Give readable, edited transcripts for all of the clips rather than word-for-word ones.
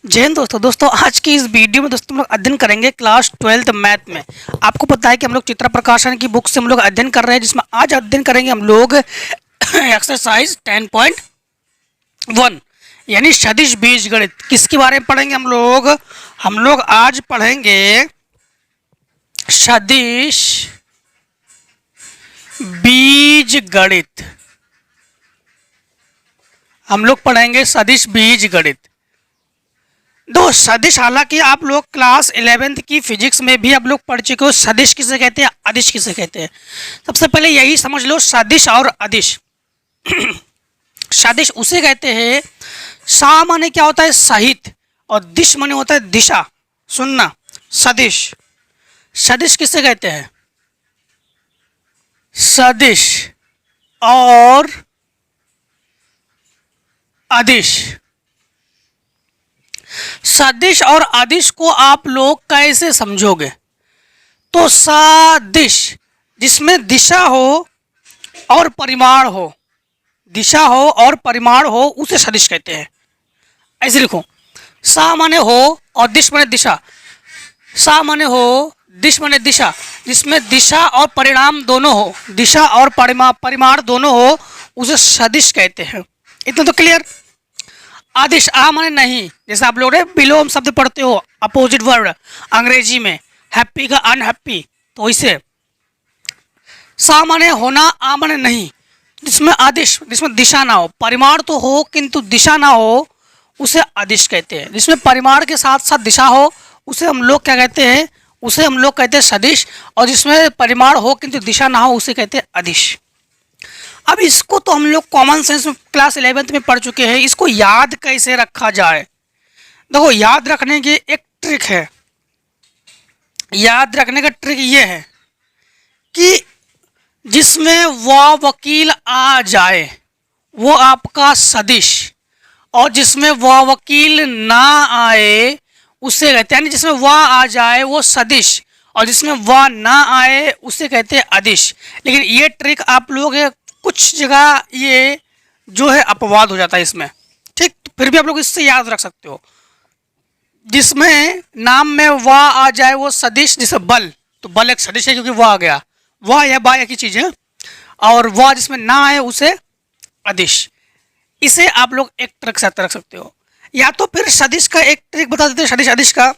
जय हिंद दोस्तों आज की इस वीडियो में दोस्तों हम लोग अध्ययन करेंगे क्लास 12th मैथ में। आपको पता है कि हम लोग चित्र प्रकाशन की बुक से हम लोग अध्ययन कर रहे हैं, जिसमें आज अध्ययन करेंगे हम लोग एक्सरसाइज 10.1 यानी सदिश बीजगणित। किसके बारे में पढ़ेंगे हम लोग आज पढ़ेंगे सदिश बीजगणित। हम लोग पढ़ेंगे सदिश बीजगणित। दो सदिश, हालांकि आप लोग क्लास 11th की फिजिक्स में भी आप लोग पढ़ चुके हो। सदिश किसे कहते हैं, अदिश किसे कहते हैं। सबसे पहले यही समझ लो, सदिश और अदिश। सदिश उसे कहते हैं, सा माने क्या होता है सहित, और दिश माने होता है दिशा। सुनना, सदिश सदिश किसे कहते हैं, सदिश और अदिश। सदिश और अदिश को आप लोग कैसे समझोगे, तो सदिश जिसमें दिशा हो और परिमाण हो, दिशा हो और परिमाण हो, उसे सदिश कहते हैं। ऐसे लिखो, सा माने हो और दिश माने दिशा। सा माने हो, दिश माने दिशा, जिसमें दिशा और परिणाम दोनों हो, दिशा और परिमाण दोनों हो, उसे सदिश कहते हैं। इतना तो क्लियर। अदिश, आ माने नहीं, जैसे आप लोग विलोम शब्द पढ़ते हो, अपोजिट वर्ड अंग्रेजी में, हैप्पी का अनहैप्पी, तो इसे। सा माने होना, आ माने नहीं, जिसमें अदिश, जिसमें दिशा ना हो, परिमाण तो हो किंतु दिशा ना हो, उसे अदिश कहते हैं। जिसमें परिमाण के साथ साथ दिशा हो, उसे हम लोग क्या कहते हैं, उसे हम लोग कहते हैं सदिश। और जिसमें परिमाण हो किंतु दिशा ना हो, उसे कहते हैं अदिश। अब इसको तो हम लोग कॉमन सेंस में क्लास 11th में पढ़ चुके हैं। इसको याद कैसे रखा जाए, देखो याद रखने की एक ट्रिक है। याद रखने का ट्रिक ये है कि जिसमें व वकील आ जाए वो आपका सदिश, और जिसमें व वकील ना आए उसे कहते हैं, यानी जिसमें व आ जाए वो सदिश, और जिसमें व ना आए उसे कहते हैं अदिश। लेकिन ये ट्रिक आप लोग कुछ जगह ये जो है अपवाद हो जाता है इसमें, ठीक। तो फिर भी आप लोग इससे याद रख सकते हो, जिसमें नाम में वा आ जाए वो सदिश। जैसे बल, तो बल एक सदिश है क्योंकि वह आ गया, वह या बा एक ही चीज है। और वह जिसमें ना आए उसे अदिश। इसे आप लोग एक ट्रिक से रख सकते हो। या तो फिर सदिश का एक ट्रिक बता देते हैं, सदिश अदिश का।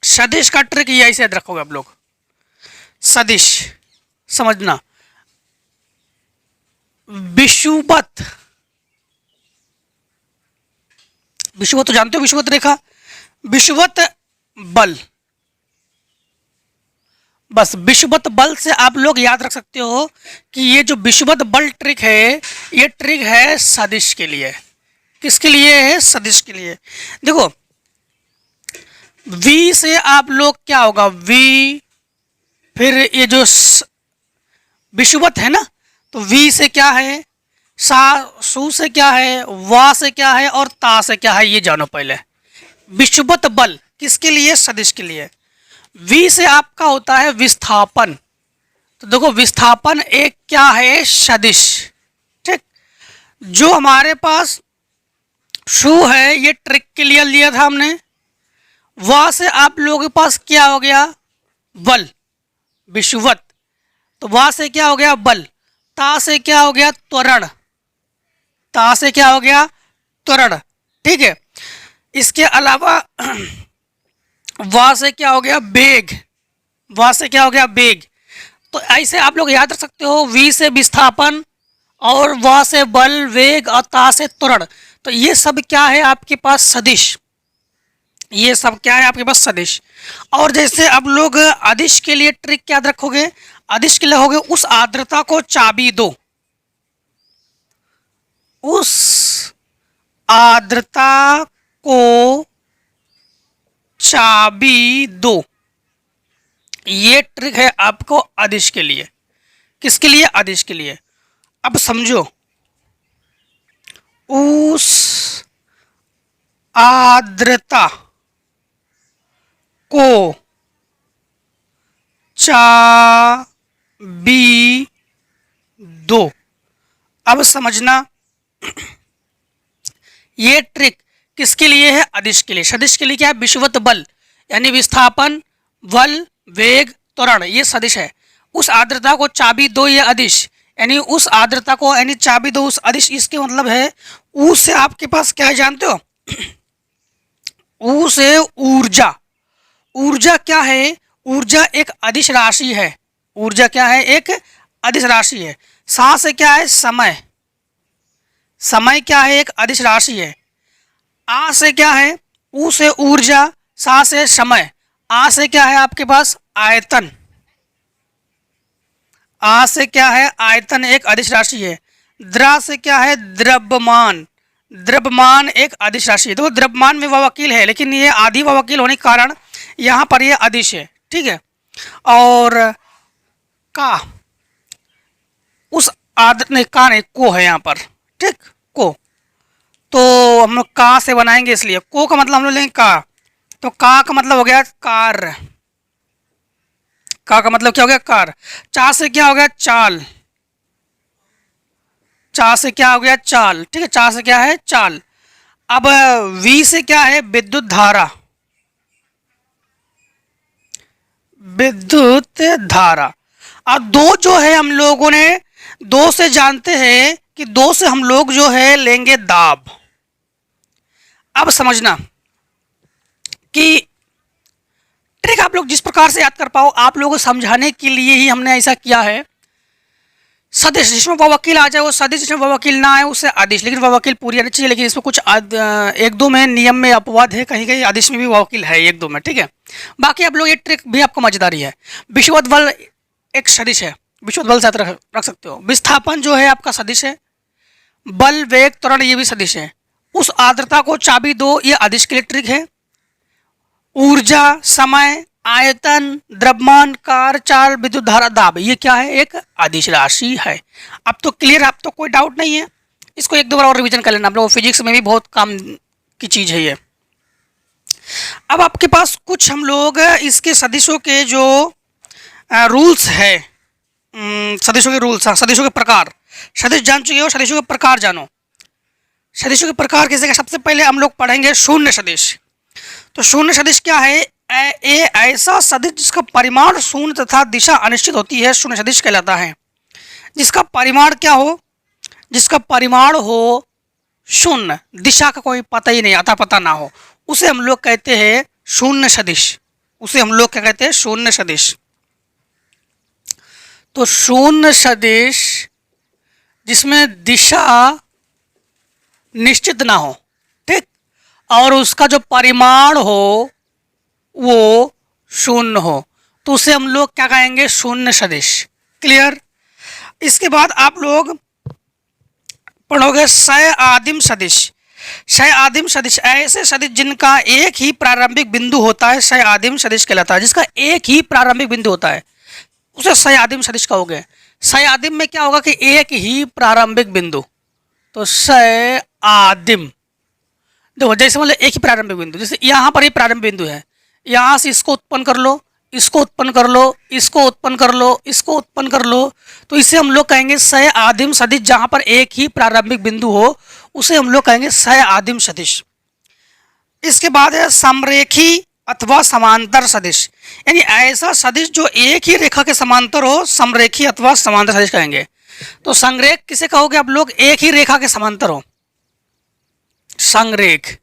सदिश का ट्रिक ये ऐसे याद रखोगे आप लोग। सदिश समझना, विषुवत, विषुवत तो जानते हो, विषुवत रेखा, विषुवत बल। बस विषुवत बल से आप लोग याद रख सकते हो कि ये जो विषुवत बल ट्रिक है, ये ट्रिक है सदिश के लिए। किसके लिए है, सदिश के लिए। देखो V से आप लोग क्या होगा, V, फिर ये जो विषुवत है ना, तो V से क्या है, सा, सु से क्या है, वा से क्या है, और ता से क्या है, ये जानो पहले। विषुवत बल किसके लिए, सदिश के लिए। V से आपका होता है विस्थापन, तो देखो विस्थापन एक क्या है, सदिश, ठीक। जो हमारे पास सु है, ये ट्रिक के लिए लिया था हमने। वा से आप लोगों के पास क्या हो गया, बल, विषुवत, तो वा से क्या हो गया, बल। ता से क्या हो गया, त्वरण, ता से क्या हो गया, त्वरण, ठीक है। इसके अलावा वा से क्या हो गया, वेग, वा से क्या हो गया, वेग। तो ऐसे आप लोग याद रख सकते हो, वी से विस्थापन, और वा से बल, वेग, और ता से त्वरण। तो ये सब क्या है आपके पास, सदिश। ये सब क्या है आपके पास, सदिश। और जैसे आप लोग अदिश के लिए ट्रिक क्या याद रखोगे, अदिश के लिए होगे, उस आर्द्रता को चाबी दो, उस आर्द्रता को चाबी दो। ये ट्रिक है आपको अदिश के लिए। किसके लिए, अदिश के लिए। अब समझो, उस आर्द्रता को चाबी दो। अब समझना, ये ट्रिक किसके लिए है? अदिश के लिए। सदिश के लिए क्या है? विषुवत बल यानी विस्थापन, बल, वेग, त्वरण, ये सदिश है। उस आर्द्रता को चाबी दो, ये अदिश, यानी उस आर्द्रता को यानी चाबी दो उस अदिश, इसके मतलब है ऊ से आपके पास क्या है जानते हो? ऊ से ऊर्जा। ऊर्जा क्या है? ऊर्जा एक अदिश राशि है। ऊर्जा क्या है? एक अदिश राशि है। सा से क्या है? समय। समय क्या है? एक अदिश राशि है। आ से क्या है? ऊ से ऊर्जा, सा से समय, आ से क्या है आपके पास? आयतन। आ से क्या है? आयतन, एक अदिश राशि है। द्रा से क्या है? द्रव्यमान। द्रव्यमान एक अदिश राशि है। देखो द्रव्यमान में वकील है, लेकिन ये आधी वकील होने के कारण यहाँ पर ये अदिश है, ठीक है। और का, उस आद नहीं, का नहीं, को है यहाँ पर, ठीक, को। तो हम लोग का से बनाएंगे, इसलिए को का मतलब हम लोग लेंगे का। तो का मतलब हो गया कार्य। का मतलब क्या हो गया? कार्य। चा से क्या हो गया? चाल। चा से क्या हो गया? चाल, ठीक है। चा से क्या है? चाल। अब वी से क्या है? विद्युत धारा। विद्युत धारा। अब दो जो है हम लोगों ने दो से जानते हैं कि दो से हम लोग जो है लेंगे दाब। अब समझना कि ट्रिक आप लोग जिस प्रकार से याद कर पाओ, आप लोगों को समझाने के लिए ही हमने ऐसा किया है। सदिश जिसमें वकील आ जाए वो सदिश, जिसमें वकील ना आए उससे आदिश, लेकिन वकील पूरी आनी चाहिए। लेकिन इसमें कुछ एक दो में नियम में अपवाद है, कहीं कहीं आदिश में भी वकील है, एक दो में, ठीक है। बाकी आप लोग ये ट्रिक भी आपको मजेदारी है। विषुवत बल एक सदिश है, विषुवत बल साथ रख सकते हो। विस्थापन जो है आपका सदिश है। बल, वेग, त्वरण ये भी सदिश है। उस आर्द्रता को चाबी दो, ये अदिश के लिए ट्रिक है। ऊर्जा, समय, आयतन, द्रव्यमान, कार, चाल, विद्युत धारा, दाब, ये क्या है? एक अदिश राशि है। अब तो क्लियर, अब तो कोई डाउट नहीं है। इसको एक दो बार और रिवीजन कर लेना, आप लोग फिजिक्स में भी बहुत काम की चीज है ये। अब आपके पास कुछ हम लोग इसके सदिशों के जो रूल्स है, सदिशों के रूल्स, सदिशों के प्रकार। सदिश जान चुके हो, सदिशों के प्रकार जानो। सदिशों के प्रकार कैसे? सबसे पहले हम लोग पढ़ेंगे शून्य सदिश। तो शून्य सदिश क्या है? ऐसा सदिश जिसका परिमाण शून्य तथा दिशा अनिश्चित होती है, शून्य सदिश कहलाता है। जिसका परिमाण क्या हो? जिसका परिमाण हो शून्य, दिशा का कोई पता ही नहीं, अता पता ना हो, उसे हम लोग कहते हैं शून्य सदिश। उसे हम लोग क्या कहते हैं? शून्य सदिश। तो शून्य सदिश जिसमें दिशा निश्चित ना हो, ठीक, और उसका जो परिमाण हो वो शून्य हो, तो उसे हम लोग क्या कहेंगे? शून्य सदिश। क्लियर? इसके बाद आप लोग पढ़ोगे सह आदिम सदिश। सह आदिम सदिश ऐसे सदिश जिनका एक ही प्रारंभिक बिंदु होता है, सह आदिम सदिश कहलाता है। जिसका एक ही प्रारंभिक बिंदु होता है उसे सह आदिम सदिश कहोगे। सह आदिम में क्या होगा कि एक ही प्रारंभिक बिंदु, तो सह आदिम। देखो जैसे मतलब एक ही प्रारंभिक बिंदु, जैसे यहाँ पर ही प्रारंभिक बिंदु है, यहाँ से इसको उत्पन्न कर लो, इसको उत्पन्न कर लो, इसको उत्पन्न कर लो, इसको उत्पन्न कर लो, तो इसे हम लोग कहेंगे सह आदिम सदिश। जहाँ पर एक ही प्रारंभिक बिंदु हो उसे हम लोग कहेंगे सह आदिम सदिश। इसके बाद है समरेखी अथवा समांतर सदिश, यानी ऐसा सदिश जो एक ही रेखा के समांतर हो, समरेखी अथवा समांतर सदिश कहेंगे। तो संरेख किसे कहोगे आप लोग? एक ही रेखा के समांतर हो, संरेख।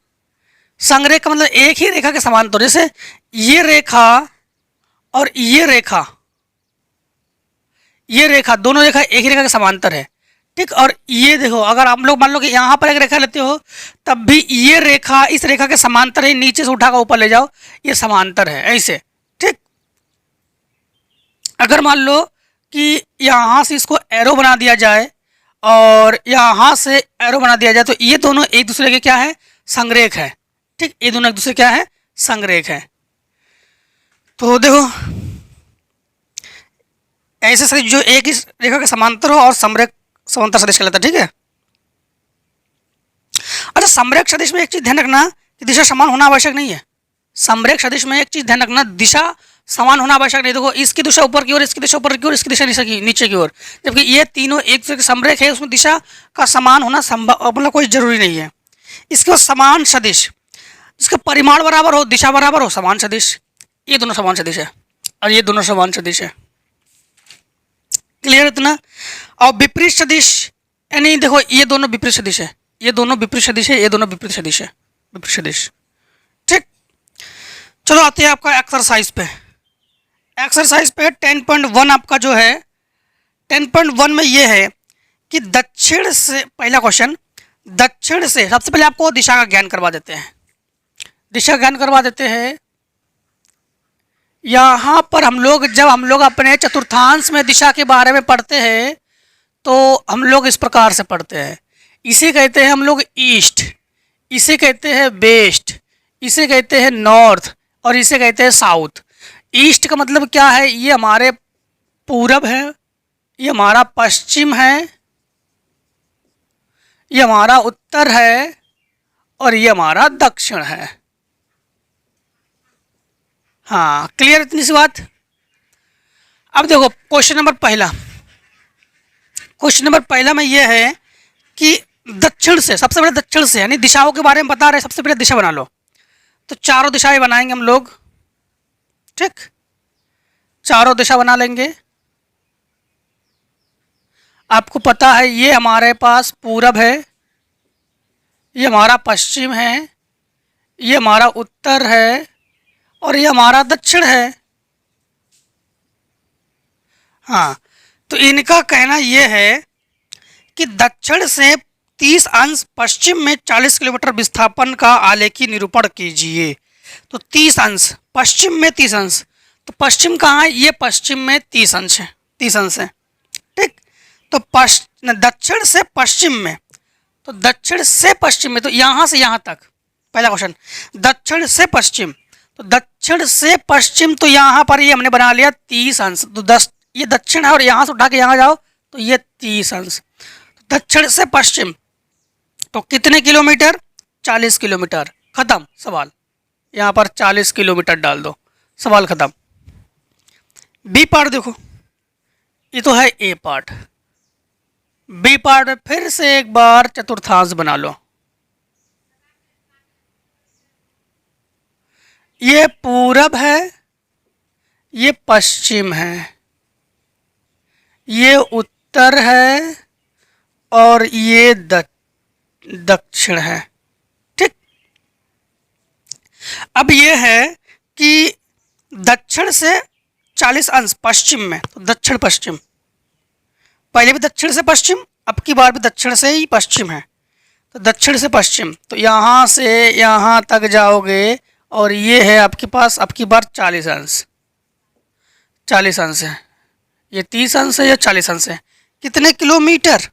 संरेख का मतलब एक ही रेखा के समांतर। जैसे ये रेखा और ये रेखा, ये रेखा, दोनों रेखा एक ही रेखा के समांतर है, ठीक। और ये देखो, अगर आप लोग मान लो कि यहाँ पर एक रेखा लेते हो, तब भी ये रेखा इस रेखा के समांतर है, नीचे से उठाकर ऊपर ले जाओ, ये समांतर है, ऐसे, ठीक। अगर मान लो कि यहाँ से इसको एरो बना दिया जाए और यहाँ से एरो बना दिया जाए, तो ये दोनों एक दूसरे के क्या है? संरेख है, ठीक। ये दोनों एक दूसरे क्या है? संरेख है। तो देखो ऐसे सदिश जो एक ही रेखा के समांतर हो और समरेख समांतर सदिश कहलाता है, ठीक है। अच्छा, समरेख सदिश में एक चीज ध्यान रखना कि दिशा समान होना आवश्यक नहीं है। समरेख सदिश में एक चीज ध्यान रखना, दिशा समान होना आवश्यक नहीं। देखो इसकी दिशा ऊपर की ओर, इसकी दिशा ऊपर की ओर, इसकी दिशा नीचे की ओर, जबकि ये तीनों एक दूसरे के समरेख है, उसमें दिशा का समान होना संभव मतलब कोई जरूरी नहीं है। इसके बाद समान सदिश, इसका परिमाण बराबर हो, दिशा बराबर हो, समान सदिश। ये दोनों समान सदिश है और ये दोनों समान सदिश है। क्लियर इतना? और विपरीत सदिश, यानी देखो ये दोनों विपरीत सदिश है, ये दोनों विपरीत सदिश है, ये दोनों विपरीत सदिश है, विपरीत सदिश। ठीक, चलो आते हैं आपका एक्सरसाइज पे। एक्सरसाइज पे 10.1 आपका जो है 10.1 में ये है कि दक्षिण से, पहला क्वेश्चन, दक्षिण से, सबसे पहले आपको दिशा का ज्ञान करवा देते हैं, दिशा ज्ञान करवा देते हैं। यहाँ पर जब हम लोग अपने चतुर्थांश में दिशा के बारे में पढ़ते हैं तो हम लोग इस प्रकार से पढ़ते हैं। इसे कहते हैं हम लोग ईस्ट, इसे कहते हैं वेस्ट, इसे कहते हैं नॉर्थ और इसे कहते हैं साउथ। ईस्ट का मतलब क्या है? ये हमारे पूरब है, ये हमारा पश्चिम है, ये हमारा उत्तर है और ये हमारा दक्षिण है। हाँ, क्लियर इतनी सी बात? अब देखो क्वेश्चन नंबर पहला, क्वेश्चन नंबर पहला में ये है कि दक्षिण से, सबसे पहले दक्षिण से, यानी दिशाओं के बारे में बता रहे, सबसे पहले दिशा बना लो। तो चारों दिशाएं बनाएंगे हम लोग। ठीक, चारों दिशा बना लेंगे। आपको पता है ये हमारे पास पूरब है, ये हमारा पश्चिम है, ये हमारा उत्तर है और ये हमारा दक्षिण है। हाँ, तो इनका कहना यह है कि दक्षिण से 30 अंश, पश्चिम में 40 किलोमीटर विस्थापन का आलेखी निरूपण कीजिए। तो 30 अंश, पश्चिम में 30 अंश, तो पश्चिम कहाँ है? ये पश्चिम में 30 अंश है, 30 अंश है। ठीक, तो दक्षिण से पश्चिम में, तो दक्षिण से पश्चिम में, तो यहाँ से यहाँ तक, पहला क्वेश्चन, दक्षिण से पश्चिम, तो दक्षिण से पश्चिम, तो यहाँ पर ये हमने बना लिया 30 अंश। तो ये दक्षिण है और यहाँ से उठा के यहाँ जाओ तो ये 30 अंश। दक्षिण से पश्चिम तो कितने किलोमीटर? 40 किलोमीटर। खत्म सवाल, यहाँ पर 40 किलोमीटर डाल दो, सवाल खत्म। बी पार्ट देखो, ये तो है ए पार्ट। बी पार्ट में फिर से एक बार चतुर्थांश बना लो। ये पूरब है, ये पश्चिम है, ये उत्तर है और ये दक्षिण है। ठीक, अब ये है कि दक्षिण से 40 अंश पश्चिम में, तो दक्षिण पश्चिम, पहले भी दक्षिण से पश्चिम, अब की बार भी दक्षिण से ही पश्चिम है। तो दक्षिण से पश्चिम, तो यहाँ से यहाँ तक जाओगे और ये है आपके पास, अब की बार 40 अंश, 40 अंश है, ये 30 अंश है, ये 40 अंश है। कितने किलोमीटर?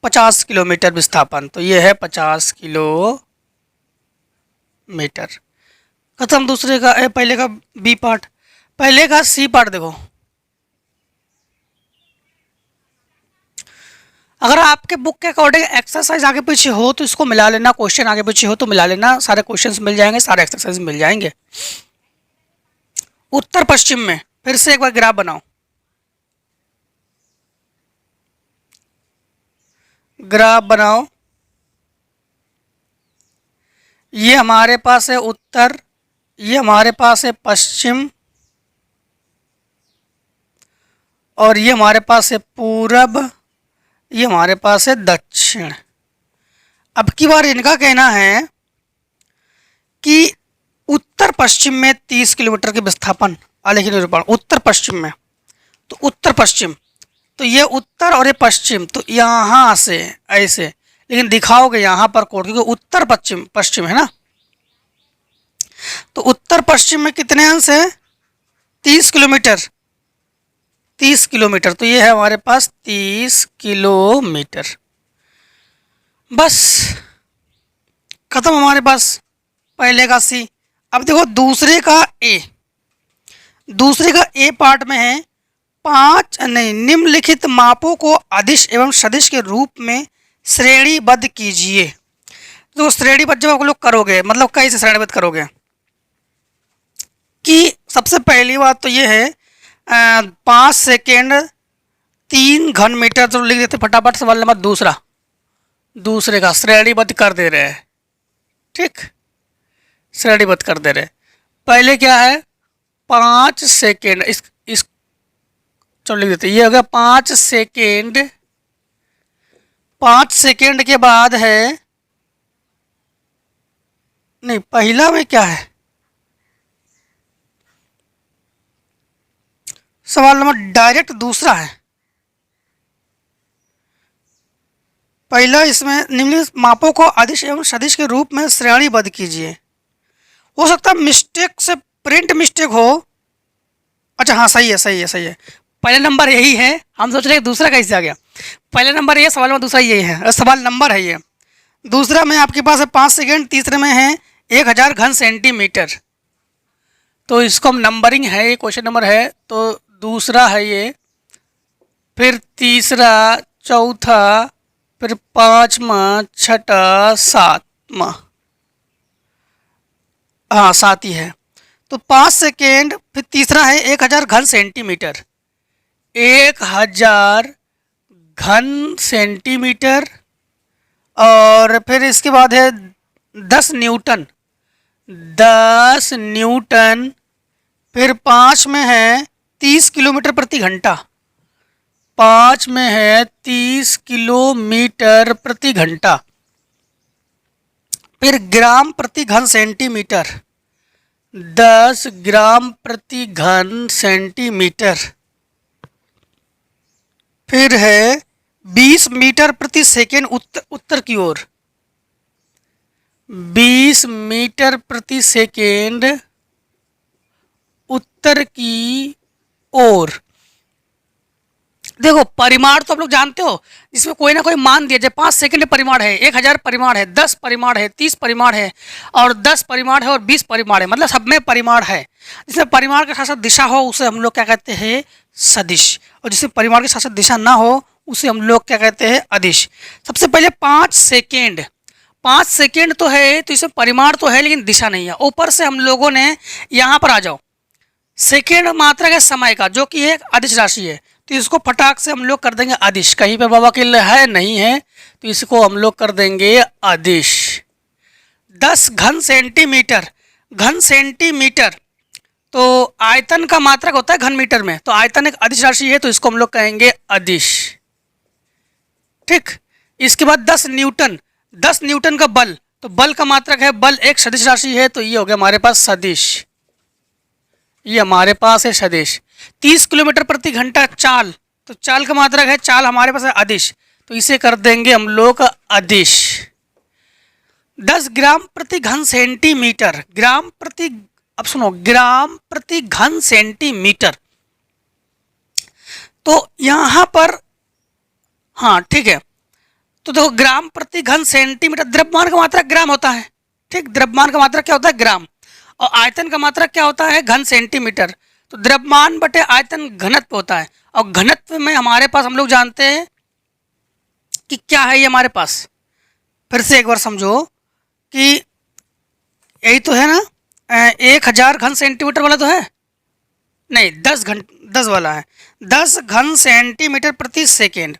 50 किलोमीटर विस्थापन, तो ये है 50 किलोमीटर। खत्म दूसरे का, पहले का बी पार्ट। पहले का सी पार्ट देखो, अगर आपके बुक के अकॉर्डिंग एक्सरसाइज आगे पीछे हो तो इसको मिला लेना, क्वेश्चन आगे पीछे हो तो मिला लेना, सारे क्वेश्चंस मिल जाएंगे, सारे एक्सरसाइज मिल जाएंगे। उत्तर पश्चिम में फिर से एक बार ग्राफ बनाओ, ग्राफ बनाओ। ये हमारे पास है उत्तर, ये हमारे पास है पश्चिम और ये हमारे पास है पूरब, ये हमारे पास है दक्षिण। अब की बार इनका कहना है कि उत्तर पश्चिम में 30 किलोमीटर के विस्थापन आलेखी निरूपण, उत्तर पश्चिम में, तो उत्तर पश्चिम, तो ये उत्तर और ये पश्चिम, तो यहाँ से ऐसे, लेकिन दिखाओगे यहाँ पर कोड, क्योंकि उत्तर पश्चिम पश्चिम है ना। तो उत्तर पश्चिम में कितने अंश है? 30 किलोमीटर, 30 किलोमीटर, तो ये है हमारे पास 30 किलोमीटर। बस खत्म हमारे पास पहले का सी। अब देखो दूसरे का ए, दूसरे का ए पार्ट में है 5 निम्नलिखित मापों को अदिश एवं सदिश के रूप में श्रेणीबद्ध कीजिए। तो श्रेणीबद्ध जब आप लोग करोगे, मतलब कैसे श्रेणीबद्ध करोगे कि सबसे पहली बात तो ये है 5 सेकेंड 3 घन मीटर, तो लिख देते फटाफट। सवाल नंबर दूसरा, दूसरे का श्रेणीबद्ध कर दे रहे हैं, ठीक, श्रेणीबद्ध कर दे रहे। पहले क्या है 5 सेकेंड, इस चलो लिख देते, ये हो गया 5 सेकेंड। 5 सेकेंड के बाद है, नहीं पहला में क्या है, सवाल नंबर डायरेक्ट दूसरा है। पहला इसमें निम्नलिखित मापों को अदिश एवं सदिश के रूप में श्रेणीबद्ध कीजिए। हो सकता है मिस्टेक से प्रिंट मिस्टेक हो। अच्छा हाँ सही है सही है सही है, पहला नंबर यही है, हम सोच रहे हैं दूसरा कैसे आ गया। पहला नंबर ये, सवाल में दूसरा यही है, सवाल नंबर है ये। दूसरा में आपके पास है 5 सेकेंड, तीसरे में है 1000 घन सेंटीमीटर। तो इसको हम नंबरिंग है, ये क्वेश्चन नंबर है, तो दूसरा है ये, फिर तीसरा, चौथा, फिर पाँचवा, छठा, सातवां, हाँ 7 ही है। तो 5 सेकेंड, फिर तीसरा है 1000 घन सेंटीमीटर, 1000 घन सेंटीमीटर, और फिर इसके बाद है 10 न्यूटन, 10 न्यूटन, फिर 5 में है 30 किलोमीटर प्रति घंटा, 5 में है 30 किलोमीटर प्रति घंटा, फिर ग्राम प्रति घन सेंटीमीटर, 10 ग्राम प्रति घन सेंटीमीटर, फिर है 20 मीटर प्रति सेकेंड उत्तर की ओर, 20 मीटर प्रति सेकेंड उत्तर की ओर। देखो परिमाण तो आप लोग जानते हो, इसमें कोई ना कोई मान दिया जाए। 5 सेकंड परिमाण है, 1000 परिमाण है, 10 परिमाण है, 30 परिमाण है, और 10 परिमाण है, और 20 परिमाण है, मतलब सब में परिमाण है। जिसमें परिमाण के साथ साथ दिशा हो उसे हम लोग क्या कहते हैं, सदिश, और जिसमें परिमाण के साथ साथ दिशा ना हो उसे हम लोग क्या कहते हैं, अदिश। सबसे पहले 5 सेकेंड, 5 सेकेंड तो है, तो इसमें परिमाण तो है लेकिन दिशा नहीं है। ऊपर से हम लोगों ने यहाँ पर आ जाओ, सेकेंड मात्रा के समय का, जो कि एक अदिश राशि है, तो इसको फटाक से हम लोग कर देंगे अदिश। कहीं पे बाबा के लिए है नहीं है, तो इसको हम लोग कर देंगे अदिश। 10 घन सेंटीमीटर, घन सेंटीमीटर तो आयतन का मात्रक होता है घन मीटर में, तो आयतन एक अदिश राशि है, तो इसको हम लोग कहेंगे अदिश। ठीक, इसके बाद 10 न्यूटन, 10 न्यूटन का बल, तो बल का मात्रक है, बल एक सदिश राशि है, तो ये हो गया हमारे पास सदिश, ये हमारे पास है सदिश। 30 किलोमीटर प्रति घंटा चाल, तो चाल का मात्रक है, चाल हमारे पास है अदिश, तो इसे कर देंगे हम लोग अदिश। 10 ग्राम प्रति घन सेंटीमीटर, ग्राम प्रति, अब सुनो, ग्राम प्रति घन सेंटीमीटर, तो यहां पर हाँ ठीक है, तो देखो ग्राम प्रति घन सेंटीमीटर, द्रव्यमान का मात्रक ग्राम होता है। ठीक, द्रव्यमान का मात्रक क्या होता है, ग्राम, और आयतन का मात्रक क्या होता है, घन सेंटीमीटर। तो द्रव्यमान बटे आयतन घनत्व होता है, और घनत्व में हमारे पास हम लोग जानते हैं कि क्या है ये हमारे पास। फिर से एक बार समझो कि यही तो है ना, 1000 घन सेंटीमीटर वाला तो है नहीं, 10 वाला है, 10 घन सेंटीमीटर प्रति सेकेंड।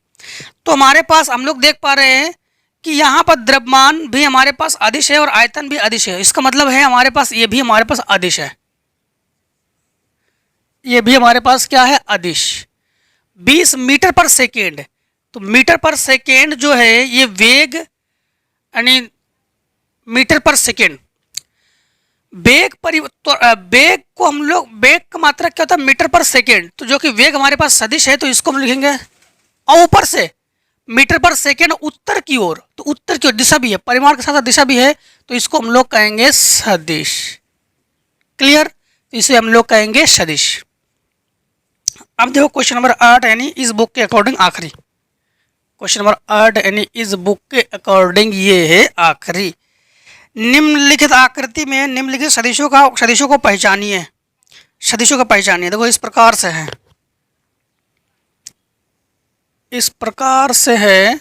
तो हमारे पास हम लोग देख पा रहे हैं कि यहाँ पर द्रव्यमान भी हमारे पास अदिश है और आयतन भी अदिश है। इसका मतलब है हमारे पास ये भी हमारे पास अदिश है, ये भी हमारे पास क्या है, अदिश। 20 मीटर पर सेकेंड, तो मीटर पर सेकेंड जो है ये वेग, यानी मीटर पर सेकेंड, वेग वेग को हम लोग, वेग का मात्रा क्या होता है, मीटर पर सेकेंड, तो जो कि वेग हमारे पास सदिश है, तो इसको हम लिखेंगे, और ऊपर से मीटर पर सेकेंड उत्तर की ओर, तो उत्तर की ओर दिशा भी है, परिमाण के साथ दिशा भी है, तो इसको हम लोग कहेंगे सदिश। क्लियर, तो इसे हम लोग कहेंगे सदिश। अब देखो क्वेश्चन नंबर 8, यानी इस बुक के अकॉर्डिंग आखिरी क्वेश्चन नंबर 8, यानी इस बुक के अकॉर्डिंग ये है आखिरी। निम्नलिखित आकृति में निम्नलिखित सदिशों को पहचानिए, सदिशों को पहचानिए। देखो इस प्रकार से है, इस प्रकार से है,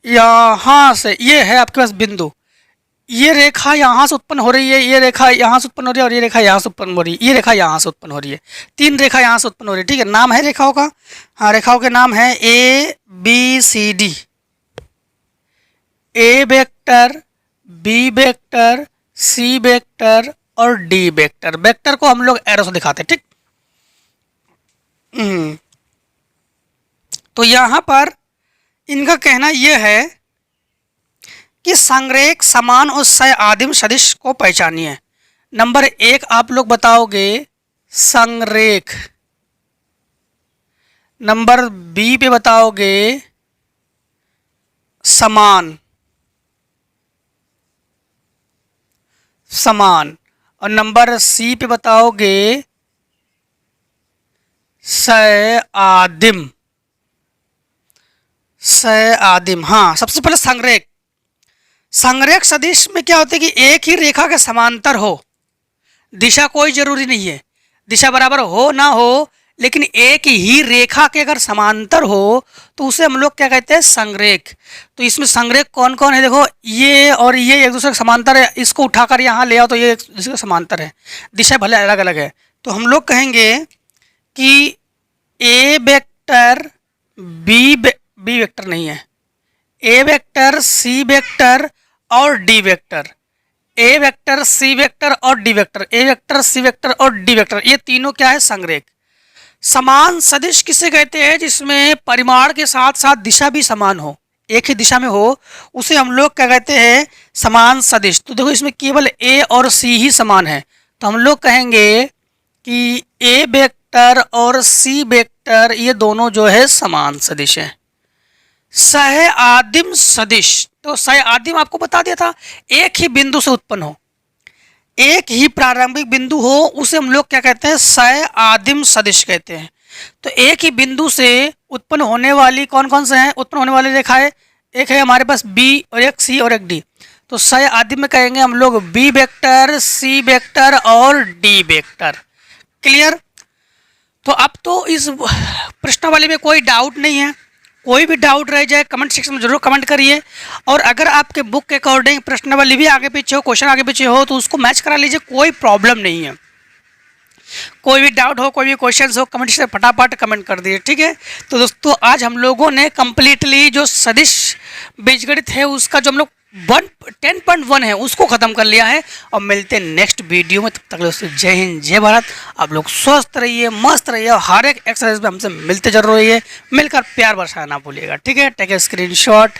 यहां से ये है आपके पास बिंदु, ये रेखा यहाँ से उत्पन्न हो रही है, ये रेखा यहाँ से उत्पन्न हो रही है और ये रेखा यहाँ से उत्पन्न हो रही है, ये रेखा यहाँ से उत्पन्न हो रही है, 3 रेखा यहाँ से उत्पन्न हो रही है। ठीक है, नाम है रेखाओं का, हाँ रेखाओं के नाम है A B C D. A vector, B vector, C vector और डी वेक्टर। वेक्टर को हम लोग एरो से दिखाते हैं। ठीक, तो यहाँ पर इनका कहना यह है कि संरेख, समान और सह आदिम सदिश को पहचानिए। नंबर 1 आप लोग बताओगे संरेख, नंबर बी पे बताओगे समान, समान, और नंबर सी पे बताओगे सह आदिम, सह आदिम। हाँ, सबसे पहले संरेख। संरेख सदिश में क्या होता है कि एक ही रेखा के समांतर हो, दिशा कोई जरूरी नहीं है, दिशा बराबर हो ना हो, लेकिन एक ही रेखा के अगर समांतर हो तो उसे हम लोग क्या कहते हैं, संरेख। तो इसमें संरेख कौन कौन है, देखो ये और ये एक दूसरे के समांतर है, इसको उठाकर यहाँ ले आओ तो ये एक दूसरे के समांतर है, दिशा भले अलग अलग है। तो हम लोग कहेंगे कि ए वेक्टर बी वेक्टर नहीं है, ए वेक्टर सी वेक्टर और डी वेक्टर, ए वेक्टर सी वेक्टर और डी वेक्टर, ए वेक्टर सी वेक्टर और डी वेक्टर, ये तीनों क्या है, संरेख। समान सदिश किसे कहते हैं, जिसमें परिमाण के साथ साथ दिशा भी समान हो, एक ही दिशा में हो, उसे हम लोग क्या कहते हैं, समान सदिश। तो देखो इसमें केवल ए और सी ही समान है, तो हम लोग कहेंगे कि ए वेक्टर और सी वेक्टर ये दोनों जो है समान सदिश है। सह आदिम सदिश, तो सह आदिम आपको बता दिया था, एक ही बिंदु से उत्पन्न हो, एक ही प्रारंभिक बिंदु हो, उसे हम लोग क्या कहते हैं, सह आदिम सदिश कहते हैं। तो एक ही बिंदु से उत्पन्न होने वाली कौन कौन से हैं, उत्पन्न होने वाली रेखाएं, एक है हमारे पास बी और एक सी और एक डी। तो सह आदिम में कहेंगे हम लोग बी वेक्टर, सी वेक्टर और डी वेक्टर। क्लियर। तो अब तो इस प्रश्नावली में कोई डाउट नहीं है, कोई भी डाउट रह जाए कमेंट सेक्शन में जरूर कमेंट करिए, और अगर आपके बुक के अकॉर्डिंग प्रश्नावली भी आगे पीछे हो, क्वेश्चन आगे पीछे हो, तो उसको मैच करा लीजिए, कोई प्रॉब्लम नहीं है। कोई भी डाउट हो, कोई भी क्वेश्चन हो, कमेंट से फटाफट कमेंट कर दिए। ठीक है, तो दोस्तों आज हम लोगों ने कंप्लीटली जो सदिश बीजगणित है उसका जो हम लोग 10.1 है उसको ख़त्म कर लिया है, और मिलते हैं नेक्स्ट वीडियो में। तब तक दोस्तों जय हिंद जय भारत, आप लोग स्वस्थ रहिए, मस्त रहिए, और हर एक एक्सरसाइज में हमसे मिलते जरूर रहिए, मिलकर प्यार बरसाना ना भूलिएगा। ठीक है, टेक ए स्क्रीनशॉट।